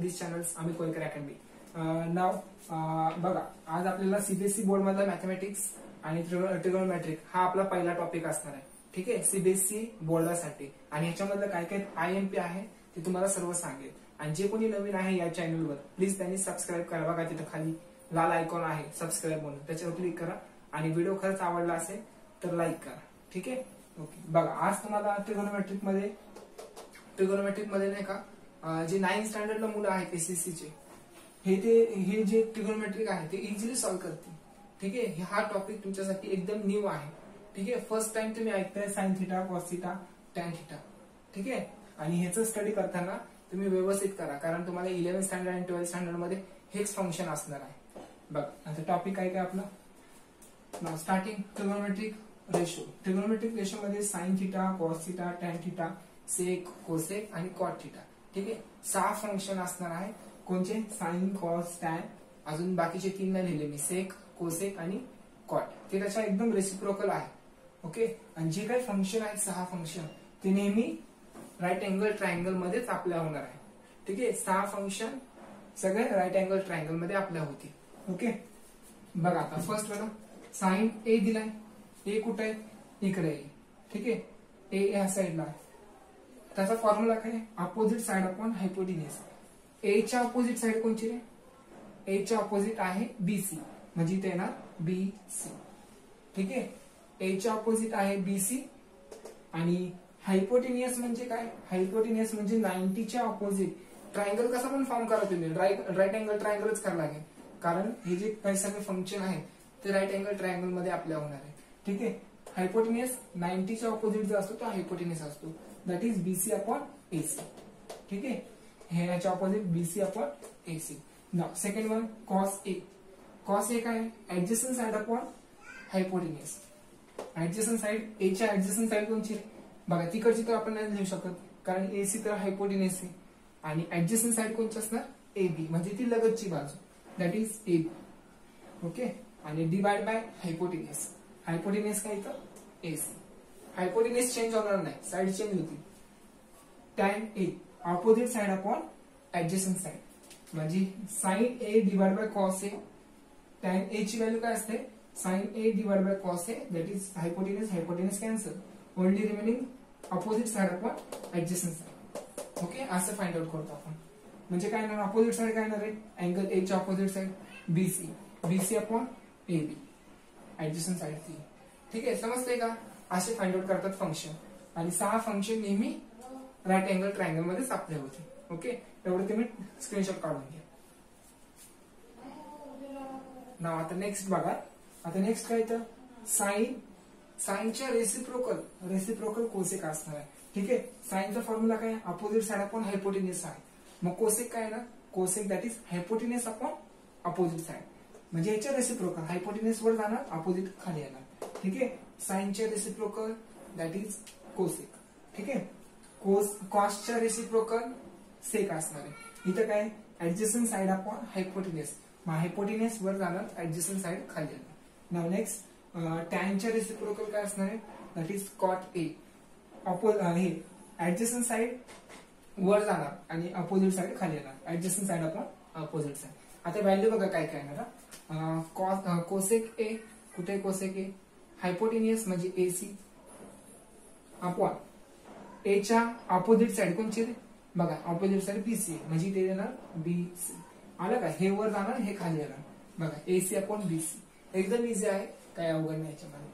दिस channels Amit Kolkar academy. नाव बघा, आज आपल्याला सीबीएसई बोर्ड मधला मॅथमॅटिक्स आणि ट्रिगोनोमेट्रिक हा आपला पहिला टॉपिक असणार आहे. ठीक आहे, सीबीएसई बोर्डासाठी. आणि ह्याच्यामधलं काय काय IMP आहे ते तुम्हाला सर्व सांगेल. आणि जे कोणी नवीन आहे या चॅनलवर प्लीज त्यांनी सबस्क्राईब करा. बघा तिथे खाली लाल आयकॉन आहे सबस्क्राईब म्हणून, त्याच्यावर क्लिक करा. आणि व्हिडिओ खरंच आवडला असेल तर लाईक करा. ठीक आहे, ओके. बघा, आज तुम्हाला ट्रिगोनोमेट्रिक मध्ये नाही का, जे 9th स्टँडर्डला मुलं आहेत SSC चे, हे जे ट्रिगोनोमेट्रिक आहे ते इझिली सॉल्व्ह करतील. ठीक आहे, हा टॉपिक तुमच्यासाठी एकदम न्यू आहे. ठीक आहे, फर्स्ट टाइम तुम्ही ऐकताय sine theta, cos theta, tan theta. ठीक आहे, आणि ह्याचं स्टडी करताना तुम्ही व्यवस्थित करा, कारण तुम्हाला 11th स्टँडर्ड आणि 12th स्टँडर्ड मध्ये हेच फंक्शन असणार आहे. बघ, आता टॉपिक काय काय आपला. नाव starting trigonometric ratio. Trigonometric ratio मध्ये sine theta, cos theta, tan theta, sec, cosec आणि कॉट थिटा. ठीक आहे, 6 फंक्शन असणार आहे. कोणते? साइन, कॉस, टॅन, अजून बाकीचे 3 नाही लिहिले मी, सेक, कोसेक आणि कॉट. ते त्याच्या एकदम रेसिप्रोकल आहे. ओके, आणि जे काही फंक्शन आहेत 6 फंक्शन ते नेहमी राईट अँगल ट्रायंगल मध्येच आपल्या होणार आहे. ठीक आहे, 6 फंक्शन सगळे राईट अँगल ट्रायंगल मध्ये आपल्या होतील. ओके, बघा आता फर्स्ट बघा, साइन ए दिलाय. ए कुठे आहे? इकडे आहे. ठीक आहे, ए या साइडला आहे. त्याचा फॉर्म्युला काय? Opposite side upon hypotenuse. A च्या अपोजिट साइड कोणची रे? ए च्या अपोजिट आहे BC, म्हणजे ते येणार BC. ठीक आहे, ए च्या अपोजिट आहे BC. आणि हायपोटेन्यूज म्हणजे काय? हायपोटेन्यूज म्हणजे 90 च्या अपोजिट. ट्रायंगल कसा पण फॉर्म करा तुम्ही, राईट अँगल ट्रायंगलच करावं लागेल, कारण हे जे काही सगळे फंक्शन आहेत ते राईट अँगल ट्रायंगल मध्ये आपल्या होणार आहे. ठीक आहे, हायपोटेन्यूज 90 च्या अपोजिट जो असतो तो हायपोटेन्यूज असतो, that is BC upon AC. ठीक आहे, हे याच्या opposite BC upon AC. Now second one, cos A. Cos A काय? Adjacent side upon hypotenuse. Adjacent side, A च्या ऍडजस्टंट साइड कोणची? बघा, तिकडची तर आपण नाही लिहू शकत, कारण AC तर हायपोटेन्यूज आहे. आणि ऍडजस्टंट साइड कोणची असणार? AB, म्हणजे ती लगतची बाजू, दॅट इज AB. ओके, आणि डिवाइड बाय हायपोटेन्यूज. हायपोटेन्यूज काय इथं? AC. हायपोटेन्यूज चेंज होणार नाही, साइड चेंज होती. Tan A, opposite side upon adjacent side, म्हणजे sine A divide by cos A. Tan A ची व्हॅल्यू काय असते? Sine A divide by cos A, that is hypotenuse cancel. Only remaining opposite side upon adjacent side. Okay, असं find out करतो आपण. म्हणजे काय येणार? ऑपोजिट साइड काय येणार आहे? अँगल ए च्या opposite side BC upon AB, adjacent side ती. ठीक आहे, समजतंय का? असे फाइंड आउट करतात फंक्शन. आणि 6 फंक्शन नेहमी राईट अँगल ट्रायंगल मध्येच आपले होते. ओके, एवढं तुम्ही स्क्रीनशॉट काढून घ्या. नाव आता नेक्स्ट बघा. आता नेक्स्ट काय तर साइनच्या रेसिप्रोकल कोसेक असणार आहे. ठीक आहे, साइनचा फॉर्म्युला काय? अपोजिट साइड अपॉन हायपोटेन्यूज आहे. मग कोसेक काय ना? Cosec that is hypotenuse upon opposite side, म्हणजे याच्या रेसिप्रोकल. हायपोटेन्यूज वर जाणार, अपोजिट खाली येणार. ठीक आहे, साइनच्या रेसिप्रोकल दॅट इज कोसेक. ठीक आहे, कॉसच्या रेसिप्रोकल सेक असणार आहे. इथं काय? Adjacent side upon hypotenuse. मग हायपोटेन्यूज वर जाणार, ऍडजस्टंट साइड खाली येणार. नाव नेक्स्ट, टॅनच्या रेसिप्रोकल काय असणार आहे? That is cot A. हे ऍडजस्टंट साइड वर जाणार आणि अपोजिट साइड खाली येणार, adjacent side upon opposite side. आता व्हॅल्यू बघा काय काय येणार. कोसेक ए, कुठे कोसेक ए? हायपोटेन्यूज म्हणजे AC अपॉन ए च्या अपोजिट साइड कोणची रे? बघा, अपोजिट साइड BC, म्हणजे ते येणार BC. आलं का? हे वर जाणार, हे खाली येणार. बघा, AC अपॉन BC. एकदम इझी आहे, काय अवघड नाही याच्यामध्ये.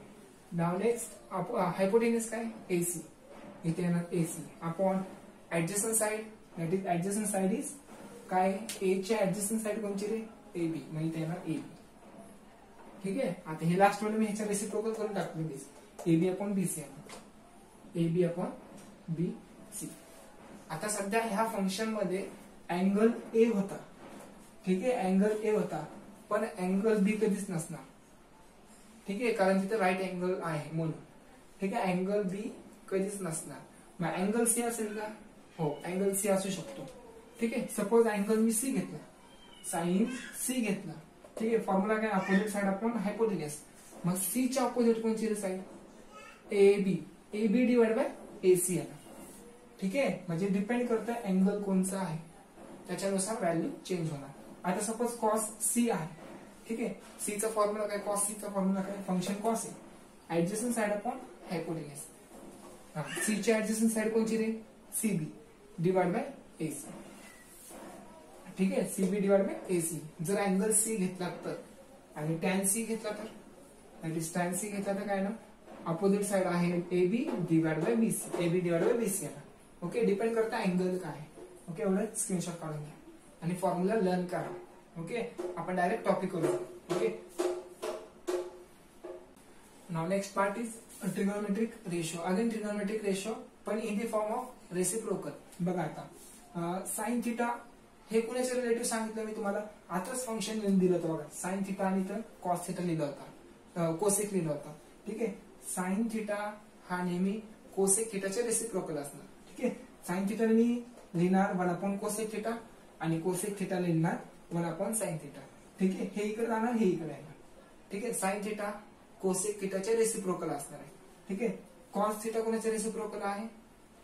नाव नेक्स्ट, हायपोटेन्यूज काय? AC, इथे येणार AC upon adjacent side, that is adjacent side is काय? ए च्या ऍडजस्टंट साइड कोणची रे? AB, म्हणजे ते येणार AB. ठीक आहे, आता हे लास्ट मध्ये मी ह्याच्या रेसिप्रोकल करून टाकले. AB अपॉन BC येणार, AB अपॉन BC. आता सध्या ह्या फंक्शन मध्ये अँगल A होता. ठीक आहे, अँगल A होता, पण अँगल B कधीच नसणार. ठीक आहे, कारण तिथे राईट अँगल आहे म्हणून. ठीक आहे, अँगल B कधीच नसणार. मग अँगल C असेल का? हो, अँगल C असू शकतो. ठीक आहे, सपोज अँगल मी C घेतला, साइन C घेतला. ठीक आहे, फॉर्म्युला काय? Opposite side upon hypotenuse. मग C च्या अपोजिट कोणची side? AB divide by AC आहे. ठीक आहे, म्हणजे डिपेंड करतं अँगल कोणचा आहे. त्याच्यानुसार व्हॅल्यू चेंज होणार. आता सपोज कॉस सी आहे, ठीक आहे, सी चा फॉर्म्युला काय, कॉस सी चा फॉर्म्युला काय, फंक्शन कॉस आहे, ऍडजस्टंट साइड अपॉन हायपोटेन्यूज. सी ची ऍडजस्टंट साइड कोणची रे, सीबी डिवाइड बाय एसी. ठीक आहे, सीबी डिवाइड बाय एसी. जर अँगल सी घेतला तर आणि टॅन सी घेतला तर टॅन सी घेतला तर काय ना, अपोजिट साइड आहे AB divide by BC, AB divide by BC आहे. ओके, डिपेंड करता अँगल काय. ओके, एवढं स्क्रीनशॉट काढून घ्या आणि फॉर्म्युला लर्न करा. ओके, आपण डायरेक्ट टॉपिक करू. Okay, now next part is trigonometric ratio. Again trigonometric ratio पण in the form of reciprocal. बघा आता साइन थिटा हे कुणाचे रिलेटिव्ह सांगितलं मी तुम्हाला, आताच फंक्शन दिलं होतं बघा, साइन थिटा आणि तर कॉस थिटा लिहिलं होता, कोसेक लिहिलं होतं. ठीक आहे, साइन थिटा हा नेहमी कोसेक थिटाचे रेसिप्रोकल असणार. ठीक आहे, साइन थिटा मी लिहिणार 1 कोसेक थिटा आणि कोसेक थिटा लिहिणार 1 साइन थिटा. ठीक आहे, हे इकडे जाणार, हे इकडे येणार. ठीक आहे, साइन थिटा कोसेक थिटाचे रेसिप्रोकल असणार आहे. ठीक आहे, कॉस थिटा कोणाचे रेसिप्रोकल आहे,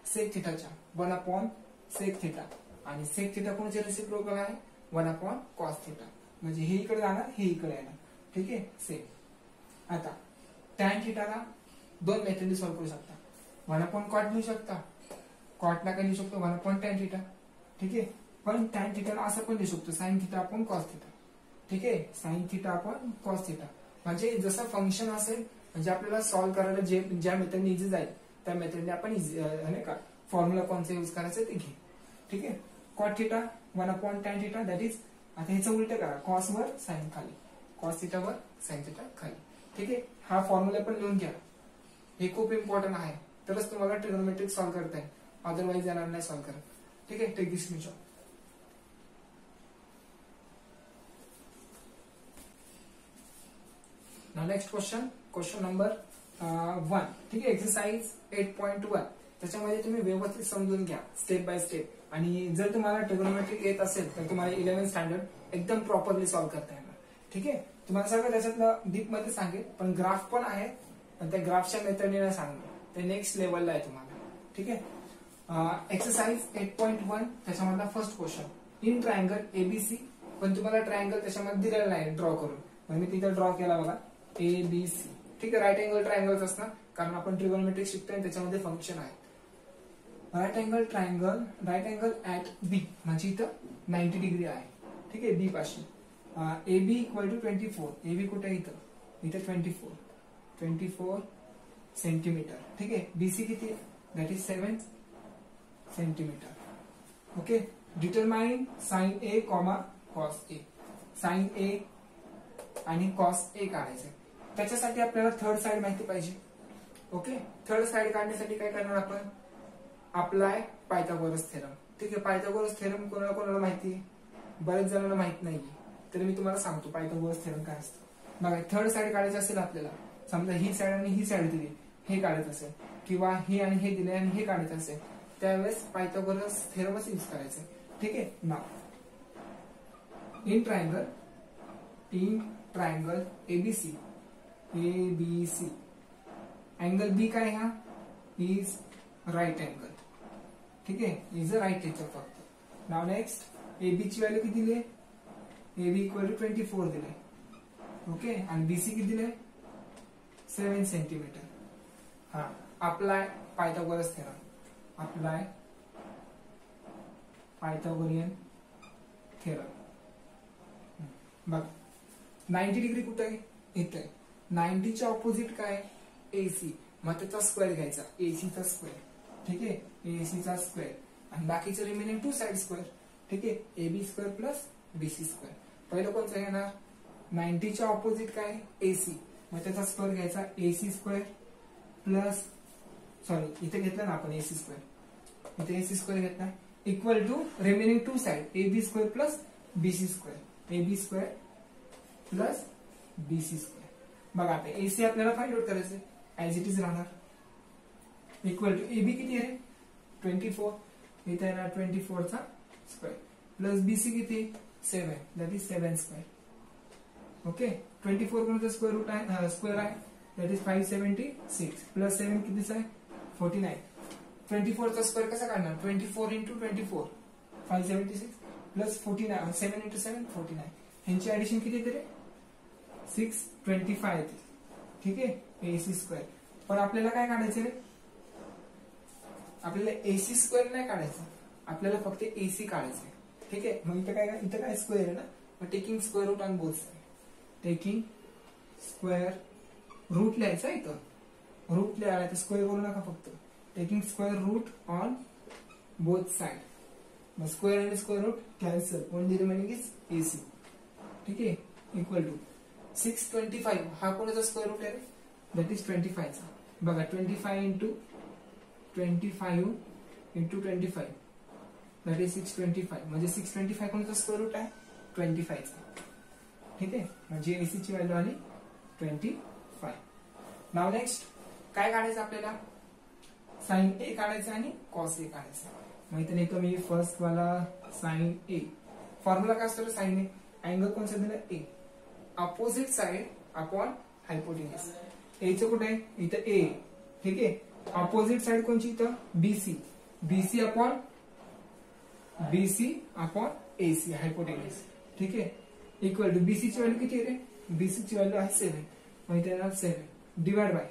सेक थिटाच्या 1 सेक थिटा, आणि सेक थिटा कोणाचे रेसिप्रोकल आहे 1 कॉस थिटा. म्हणजे हे इकडे जाणार, हे इकडे येणार. ठीक आहे, सेम. आता टॅन थिटाला दोन मेथडने सॉल्व्ह करू शकता. 1 कॉट लिहू शकता, कॉटला काय लिहू शकतो 1 टॅन थिटा. ठीक आहे, पण टॅन थिटाला असं पण लिहू शकतो sine theta upon cos theta. ठीक आहे, sine theta upon cos theta. म्हणजे जसं फंक्शन असेल, म्हणजे आपल्याला सॉल्व्ह करायला ज्या मेथडने इझी जाईल त्या मेथडने आपण नाही का फॉर्म्युला कोणचा यूज करायचं ते घे. ठीक आहे, cot theta 1 tan theta, that is. आता ह्याचं उलट करा, कॉस वर साइन खाली, कॉस थिटा वर साइन थिटा खाली. ठीक आहे, हा फॉर्म्युला पण लिहून घ्या, हे खूप इम्पॉर्टंट आहे. तरच तुम्हाला ट्रिगोनोमेट्रिक सॉल्व्ह करता येईल, अदरवाइज येणार नाही सॉल्व्ह करत. ठीक आहे, take this screenshot. Now next question number 1. ठीक आहे, एक्सरसाइज 8.1. त्याच्यामध्ये तुम्ही व्यवस्थित समजून घ्या स्टेप बाय स्टेप. आणि जर तुम्हाला ट्रिगोनोमेट्रिक येत असेल तर तुम्हाला 11th स्टँडर्ड एकदम प्रॉपरली सॉल्व्ह करता येणार. ठीक आहे, तुम्हाला सगळं त्याच्यातलं डीप मध्ये सांगेल, पण ग्राफ पण आहे, पण त्या ग्राफच्या मेथडने नाही सांगणार, ते नेक्स्ट लेवलला आहे तुम्हाला. ठीक आहे, एक्सरसाइज 8.1 त्याच्यामधला first question. In triangle ABC, पण तुम्हाला ट्रायंगल त्याच्यामध्ये दिलेला नाही ड्रॉ करून, पण मी तिथे ड्रॉ केला बघा, एबीसी. ठीक आहे, राईट अँगल ट्रायंगल्स असणार, कारण आपण ट्रिगोनोमेट्रिक शिकतोय त्याच्यामध्ये फंक्शन आहे. राईट अँगल ऍट बी, म्हणजे इथं 90 डिग्री आहे. ठीक आहे, बी पाशी. AB equal to 24. AB कुठे आहे, इथं 24 सेंटीमीटर. ठीक आहे, BC किती आहे, that is 7 centimetre. Okay, determine sine A comma cos A. Sine A आणि कॉस ए काढायचं. त्याच्यासाठी आपल्याला थर्ड साइड माहिती पाहिजे. ओके, थर्ड साइड काढण्यासाठी काय करणार आपण, अप्लाय पायथागोरस थेरम. ठीक आहे, पायथागोरस थेरम कोणाला कोणाला माहिती आहे, बरेच जणांना माहित नाहीये, तर मी तुम्हाला सांगतो पायथागोरस थेरम काय असतं. बघा, थर्ड साइड काढायचं असेल आपल्याला, समजा ही साइड आणि ही साइड दिली, हे काढत असेल, किंवा हे आणि हे दिले आणि हे काढत असेल, त्यावेळेस पायथागोरस थेरमच यूज करायचं. ठीक आहे, नाव इन ट्रायंगल एबीसी अँगल बी काय, हा इज राईट अँगल. ठीक आहे, इज अ राईट टेचर फक्त. नाव नेक्स्ट, एबी ची व्हॅल्यू किती दिली, एबी इक्वल टू 24 दिले. ओके, आणि बीसी किती दिले 7 सेंटीमीटर. हा, apply Pythagoras theorem, apply Pythagorean theorem. बघ, 90 डिग्री कुठे आहे, इथे. 90 च्या ऑपोजिट काय, एसी, मग त्याचा स्क्वेअर घ्यायचा, एसीचा स्क्वेअर. ठीक आहे, एसीचा स्क्वेअर आणि बाकीचे रिमेनिंग 2 साइड स्क्वेअर. ठीक आहे, AB square plus BC square. पहिलं कोणतं येणार, 90 च्या ऑपोजिट काय, एसी, मग त्याचा स्क्वेअर घ्यायचा, एसी स्क्वेअर प्लस, सॉरी इथे घेतलं ना आपण एसी स्क्वेअर, इथे एसी स्क्वेअर घेतला, equal to remaining 2 side AB square plus BC square. AB square plus BC square. बघा, आता एसी आपल्याला फाइंड आउट करायचं, ऍज इट इज राहणार, इक्वल टू एबी किती आहे 24, इथे येणार 24 चा स्क्वेअर प्लस बीसी किती 7, दॅट इज 7 स्क्वेअर. ओके, 24 कोणतं स्क्वेअर रूट आहे, स्क्वेअर आहे, दॅट इज 576 प्लस 7 कितीच आहे 49. 24 चा स्क्वेअर कसा काढणार, 24 इंटू 24 576 प्लस 49 7 इंटू 7 49 ह्यांची ऍडिशन किती येते रे 625 येते. ठीक आहे AC स्क्वेअर. पण आपल्याला काय काढायचं रे आपल्याला AC स्क्वेअर नाही काढायचं आपल्याला फक्त AC काढायचं. ठीक आहे मग इथं काय स्क्वेअर आहे ना मग taking square root on both side. Taking square root लिहायचं इथं रूट लिहायला तर स्क्वेअर बोलू नका फक्त taking square root on both side. मग स्क्वेअर आणि square root cancel only remaining is AC. ठीक आहे इक्वल टू 625 हा कोणाचा स्क्वेअर रूट आहे दॅट इज 25 चा. बघा 25 इंटू 25 इंटू 25 दॅट इज 625 म्हणजे 625 कोणाचा स्क्वेअर रूट आहे 25 चा. ठीक आहे म्हणजे AC ची व्हॅल्यू आली 25. नाव नेक्स्ट काय काढायचं आपल्याला साइन A काढायचं आणि कॉस A काढायचं. मग इथे नाही मी फर्स्ट वाला साइन A फॉर्म्युला काय असतो साइन A अँगल कोणता दिला A opposite side upon hypotenuse. A चं कुठे आहे इथं A. ठीक आहे अपोजिट साइड कोणची इथं BC BC अपॉन AC हायपोटेन्यूज. ठीक आहे इक्वल टू BC ची व्हॅल्यू किती आहे रे BC ची व्हॅल्यू आहे 7 मग इथे येणार 7 डिवाइड बाय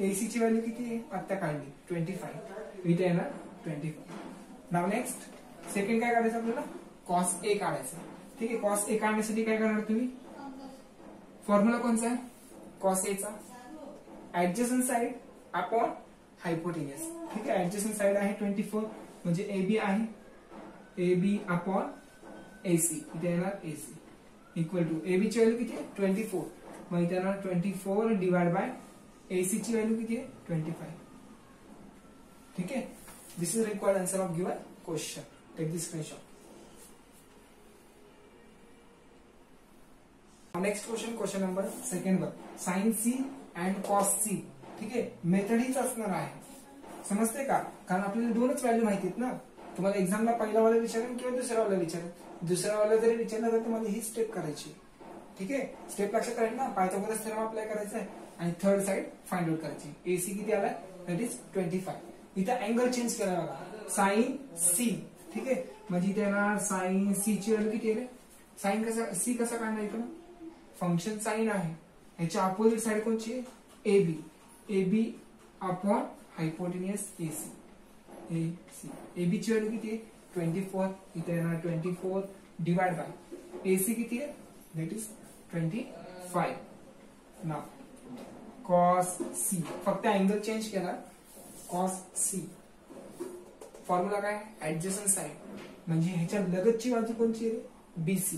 AC ची व्हॅल्यू किती आहे आता काढली 25 इथे येणार 25. नाव नेक्स्ट सेकंड काय काढायचं आपल्याला कॉस A काढायचं. ठीक आहे कॉस A काढण्यासाठी काय करणार तुम्ही फॉर्म्युला कोणता आहे कॉस A चा ऍडजस्टंट साइड अपॉन हायपोटेन्यूज. ठीक आहे ऍडजस्टंट साइड आहे 24 म्हणजे AB आहे AB अपॉन AC इथे येणार AC इक्वल टू AB ची व्हॅल्यू किती आहे 24 मग इथे येणार 24 डिवाइड बाय AC ची व्हॅल्यू किती आहे 25. ठीक आहे this is required answer of given question. Take this screenshot. Next question number second वर sine C and cos C. ठीक आहे मेथड हीच असणार आहे समजते का कारण आपल्याला दोनच व्हॅल्यू माहिती आहेत ना. तुम्हाला एक्झामला पहिला वाला विचारेल किंवा दुसरा वाला विचारेल. दुसरा वाला जरी विचारला तर तुम्हाला ही स्टेप करायची. ठीक आहे स्टेप लक्षात राहील ना पायथागोरस थेरम अप्लाय करायचा आहे आणि थर्ड साइड फाइंड आउट करायची. AC किती आला दॅट इज 25. इथे अँगल चेंज केला बघा साइन C. ठीक आहे म्हणजे इथे येणार साइन C ची व्हॅल्यू किती आहे साइन C कसा काढणार इकडं फंक्शन साइन आहे याच्या अपोजिट साइड कोणची आहे AB upon hypotenuse AC AB ची व्हॅल्यू किती आहे 24 इथे येणार 24 डिवाइड बाय AC किती आहे that is 25. Now cos C फक्त अँगल चेंज केला कॉस C फॉर्म्युला काय ऍडजस्टंट साइड म्हणजे ह्याच्या लगतची बाजू कोणची आहे BC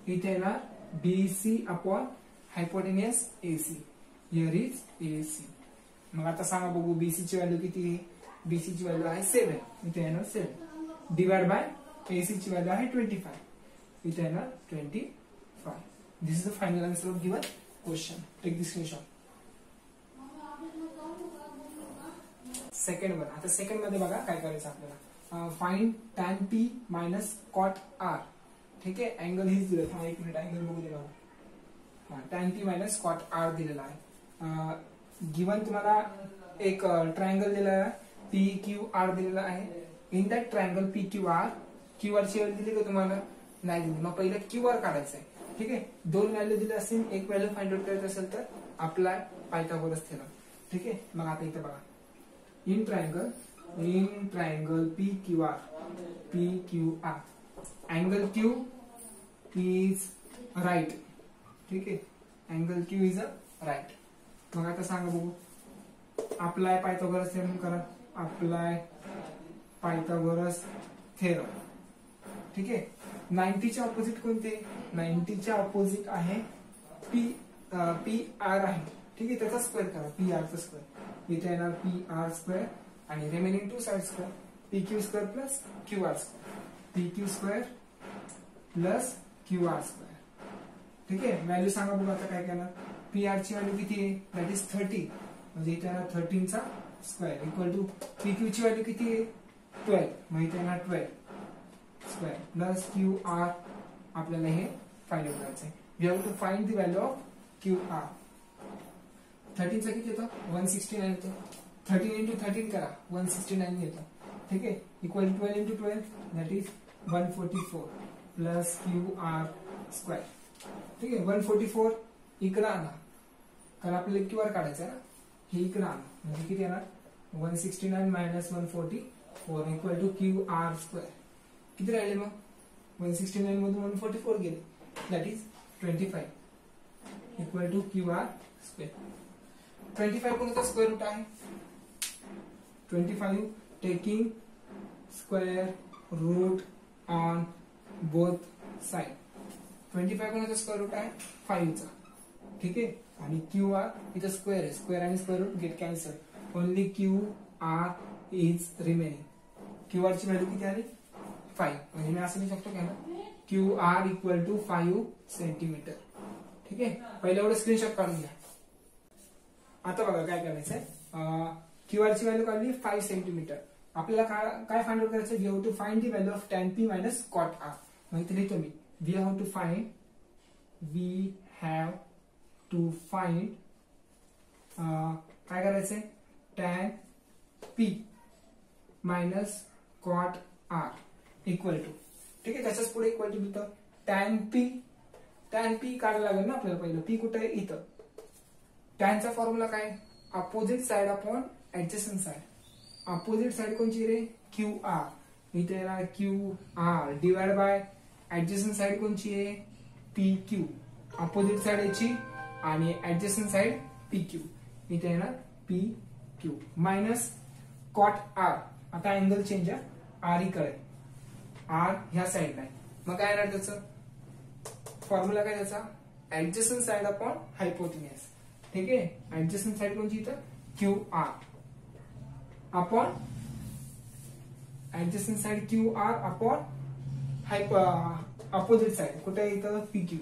इथे येणार BC upon hypotenuse AC here is AC. मग आता सांगा बघू BC ची व्हॅल्यू किती आहे BC ची व्हॅल्यू आहे 7 इथे येणार 7 डिवाइड बाय AC ची व्हॅल्यू आहे 25 इथे येणार 25. This is the final answer of given question. Take this screenshot. Second one आता सेकंड मध्ये बघा काय करायचं आपल्याला find tan P minus cot R. ठीक आहे अँगल हीच दिलं हा एक मिनिट अँगल बघू दिला tan P minus cot R दिलेला आहे. गिवन तुम्हाला एक ट्रायंगल दिलेला आहे PQR दिलेला आहे. In that triangle PQR QR ची व्हॅल्यू दिली का तुम्हाला नाही दिली मग पहिलं QR काढायचं आहे. ठीक आहे दोन व्हॅल्यू दिले असेल एक व्हॅल्यू फाइंड आउट करायचं असेल तर अप्लाय पायथागोरस थेरम. ठीक आहे मग आता इथे बघा in triangle PQR angle Q is right. ठीक आहे angle Q is a right. मग आता सांगा बघू अप्लाय पायथागोरस थेरम करा अप्लाय पायथागोरस थेरम. ठीक आहे 90 च्या ऑपोजिट कोणते 90 च्या ऑपोजिट आहे PR आहे. ठीक आहे त्याचा स्क्वेअर करा PR चा स्क्वेअर इथे येणार PR स्क्वेअर आणि remaining to side square PQ square plus QR square PQ square plus QR square. ठीक आहे व्हॅल्यू सांगा बघू आता काय करणार PR ची व्हॅल्यू किती आहे दॅट इज 30 म्हणजे इथे येणार 13 चा स्क्वेअर इक्वल टू PQ ची व्हॅल्यू किती आहे 12 मग इथे येणार 12 स्क्वेअर प्लस QR आपल्याला हे फाइंड आउट करायचं आहे. We have to find the value of QR. 13 चा किती येतो 169 येतो 13 इंटू 13 करा 169 येतो. ठीक आहे equal 12 into 12 that is 144 plus QR square. ठीक आहे, 144 इकडे आणा कारण आपल्याला QR काढायचं आहे ना, हे इकडे आणा म्हणजे किती येणार 169 minus 144 equal to QR square. किती राहिले मग 169 मधून 144 गेले, that is 25 equal to QR square. 25 कोणता स्क्वेअर रूट आहे, 25 taking square root on both side. 25 कोणता स्क्वेअर रूट आहे 5 चा. ठीक आहे, आणि QR इथं स्क्वेअर आहे, स्क्वेअर आणि square root get cancel, only QR is remaining. QR ची व्हॅल्यू किती आली 5, म्हणजे मी असं लिहू शकतो की QR इक्वल टू 5 सेंटीमीटर. ठीक आहे, पहिल्या एवढं स्क्रीनशॉट काढून घ्या. आता बघा काय करायचंय, QR ची व्हॅल्यू काढली 5 सेंटीमीटर. आपल्याला काय फाइंड आउट करायचं, we have to find the value of tan p minus cot r. म्हणजे इथे लिहितो मी, वी हॅव टू फाइंड काय करायचंय tan p minus cot r equal to. ठीक आहे, त्याच्याच पुढे इक्वल टू लिहितो tan p काढायला लागेल ना आपल्याला. पहिलं p कुठे आहे इथं. tan चा फॉर्म्युला काय, opposite side upon adjacent side. Opposite side कोणची रे QR, इथे येणार QR divide by adjacent side कोणची आहे PQ. अपोजिट साइड याची आणि ऍडजस्टंट साइड PQ, इथे येणार PQ मायनस cot R. आता अँगल चेंज आहे, R इकडे, R ह्या साइडला आहे. मग काय येणार त्याचं फॉर्म्युला काय त्याचा, ऍडजस्टंट साइड अपॉन हायपोटेन्यूस. ठीक आहे, ऍडजस्टंट साइड कोणची इथं QR upon adjacent side QR upon opposite side कुठे इथं PQ.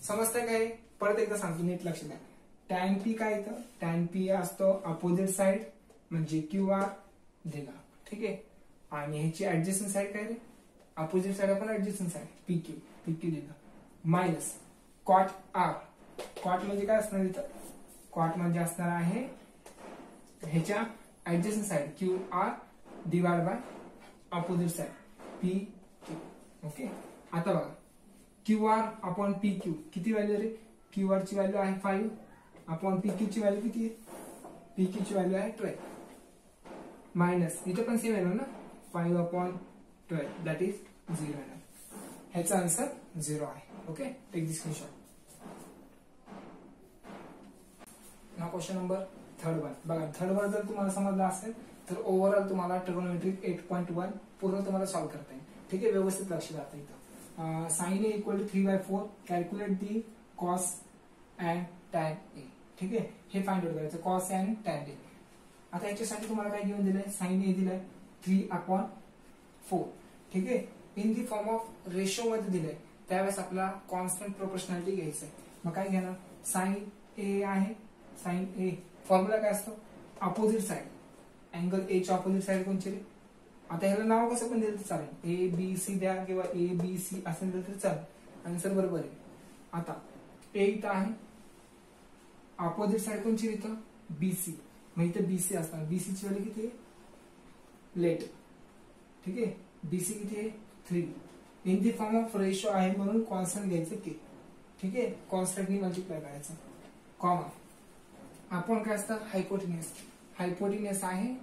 समजतंय काय, परत एकदा सांगतो नीट लक्ष द्या. tan p काय इथं, tan p असतो अपोजिट साइड म्हणजे QR दिला. ठीक आहे, आणि ह्याची ऍडजस्टंट साइड काय रे, opposite side upon adjacent side PQ दिला मायनस cot R. cot म्हणजे काय असणार इथं, cot म्हणजे असणार आहे ह्याच्या adjacent side QR divide by opposite side PQ. Okay, आता बघा QR अपॉन PQ किती व्हॅल्यू रे, QR ची व्हॅल्यू आहे 5 अपॉन PQ ची व्हॅल्यू किती आहे, PQ ची व्हॅल्यू आहे 12 मायनस इथे पण सेम आहे ना 5 अपॉन 12 दॅट इज 0 आहे. ह्याचा आन्सर 0 आहे. Okay, take this screenshot. Now question number 3rd बघा. 3rd जर तुम्हाला समजलं असेल तर ओव्हरऑल तुम्हाला ट्रिगोनोमेट्रिक 8.1 पूर्ण तुम्हाला सॉल्व्ह करता येईल. ठीक आहे, व्यवस्थित लक्ष द्या. इथं sin a equal to 3/4 calculate the cos and tan a. ठीक आहे, हे फाइंड आउट करायचं cos and tan a. आता याच्यासाठी तुम्हाला काय घेऊन दिलंय, sin a दिलाय 3/4. ठीक आहे, in the form of ratio मध्ये दिलंय, त्यावेळेस आपला कॉन्स्टंट प्रोपोर्शनॅलिटी घ्यायचंय. मग काय घेणार, sin a आहे, sin a फॉर्म्युला काय असतो अपोजिट साइड, अँगल ए च्या अपोजिट साइड कोणची रे. आता ह्याला नाव कसं पण दिलं तर चालेल, ABC द्या किंवा ABC असं दिलं तर चालेल, आन्सर बरोबर आहे. आता ए इथं आहे, अपोजिट साइड कोणची इथं BC, मग इथं BC असणार. BC ची व्हॅल्यू किती आहे लेट. ठीक आहे, BC किती आहे 3. In the form of ratio आहे म्हणून कॉन्स्टंट घ्यायचं K. ठीक आहे, कॉन्स्टंटनी मल्टिप्लाय करायचं, कॉमा आपण काय असतं हायपोटेन्यूस आहे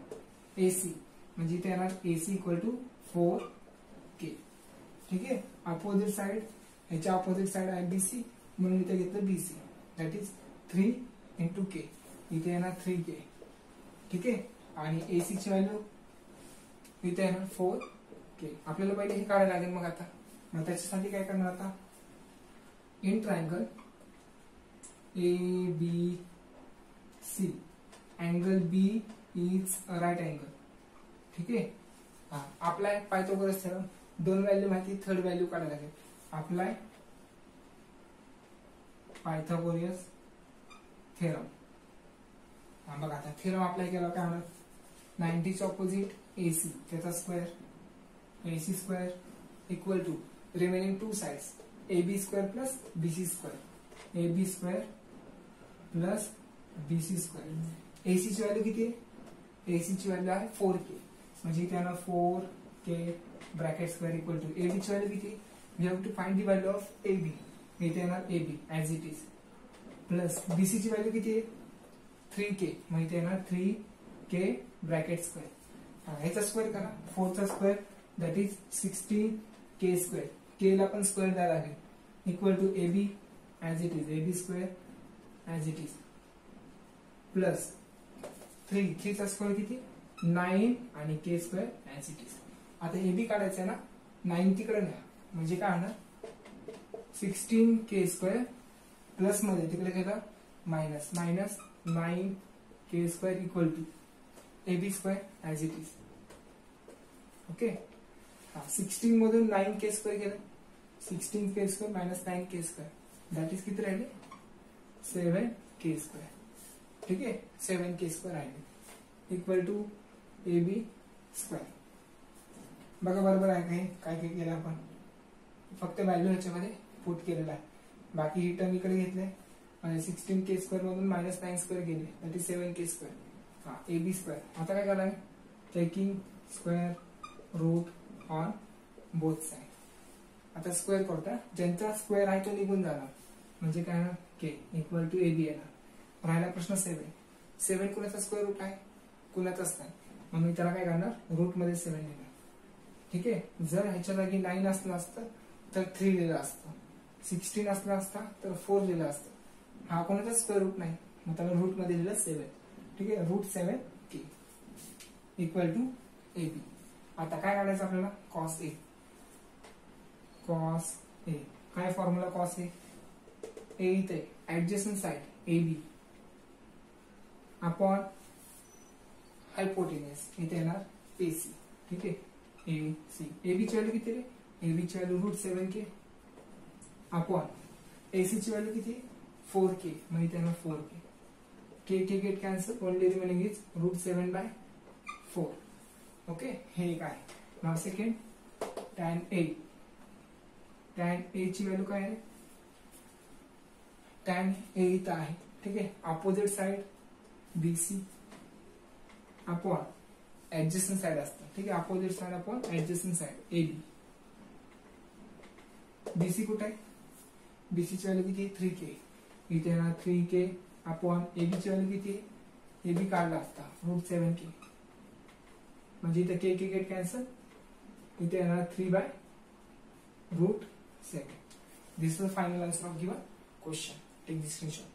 AC, म्हणजे इथे येणार AC इक्वल टू 4K. ठीक आहे, अपोजिट साइड ह्याच्या अपोजिट साइड आहे BC म्हणून इथे घेतलं BC that is 3 into K, इथे येणार 3K. ठीक आहे, आणि AC ची व्हॅल्यू इथे येणार 4K. आपल्याला पहिले हे काढायला लागेल. मग त्याच्यासाठी काय करणार, आता in triangle ABC angle B is right angle. ठीक आहे, अप्लाय पायथागोरस थेरम. 2 व्हॅल्यू माहिती, 3rd व्हॅल्यू काढायला लागेल. Apply Pythagoras theorem. बघा आता थेरम अप्लाय केला काय होणार, 90 चा ऑपोजिट AC त्याचा square, AC square equal to remaining 2 sides AB square plus BC square, AB square plus BC square. AC ची व्हॅल्यू किती आहे, AC ची व्हॅल्यू आहे 4K, म्हणजे इथे येणार 4 K bracket square equal to A B ची व्हॅल्यू किती, we have to find the value of A B, इथे येणार A B as it is, plus B C ची व्हॅल्यू किती आहे 3k, मग इथे येणार 3k ब्रॅकेट स्क्वेअर, ह्याचा स्क्वेअर करा 4 चा square that is 16k square, K ला पण स्क्वेअर द्यायला लागेल equal to A B as it is, A B square as it is, plus 3 चा स्क्वेअर किती 9 आणि K square as it is. आता ए बी काढायचं आहे ना, 9 तिकडे न्या, म्हणजे काय होणार 16k स्क्वेअर प्लस मध्ये तिकडे गेला minus, minus 9k square equal to A B square as it is. Okay, 16 मधून 9k स्क्वेअर गेलं, 16k square minus 9k square that is किती राहिले 7k स्क्वेअर. ठीक आहे, 7k स्क्वेअर राहिले equal to A B square. बघा बरोबर आहे काय, काय काय केलं आपण, फक्त व्हॅल्यू ह्याच्यामध्ये पुट केलेला आहे, बाकी ही टर्म इकडे घेतले आणि 16k स्क्वेअर मधून मायनस 9 स्क्वेअर गेले दॅट इज 7k स्क्वेअर. हा ए बी स्क्वेअर. आता काय करायला taking square root on both side. आता स्क्वेअर करता, ज्यांचा स्क्वेअर आहे तो निघून जाणार, म्हणजे काय के इक्वल टू ए बी येणार. राहिला प्रश्न 7 कुणाचा स्क्वेअर रूट आहे, कुणाचाच नाही, मग मी त्याला काय करणार रूट मध्ये 7 लिहिणार. ठीक आहे, जर ह्याच्या जागी 9 असलं असतं तर 3 लिहिलं असतं, 16 असला असता तर 4 लिहिलं असतं. हा कोणाचा स्क्वेअर रूट नाही, मग त्याला रूट मध्ये लिहिलं 7. ठीक आहे, root 7k equal to A B. आता काय काढायचं आपल्याला कॉस ए. कॉस ए काय फॉर्म्युला कॉस ए, ए इथे adjacent side A B upon hypotenuse इथे येणार ए सी. ठीक आहे, ए सी. ए बी ची व्हॅल्यू किती रे, ए बी ची value root 7k upon A C ची व्हॅल्यू किती 4k, मग इथे येणार 4k. K get cancel, only remaining is root 7/4. Okay, हे एक आहे. नाव second tan A. Tan A ची व्हॅल्यू काय आहे, टॅन ए इथं आहे. ठीक आहे, opposite side BC upon adjacent side असतं. ठीक आहे, opposite side upon adjacent side A B. BC कुठे आहे, बीसी ची व्हॅल्यू किती 3k, इथे येणार 3k अपॉन ए बी ची व्हॅल्यू किती, ए बी काढला असता रूट 7k, म्हणजे इथे के गेट कॅन्सल, इथे येणार 3/√7. This is the final answer of given question. Take the screenshot.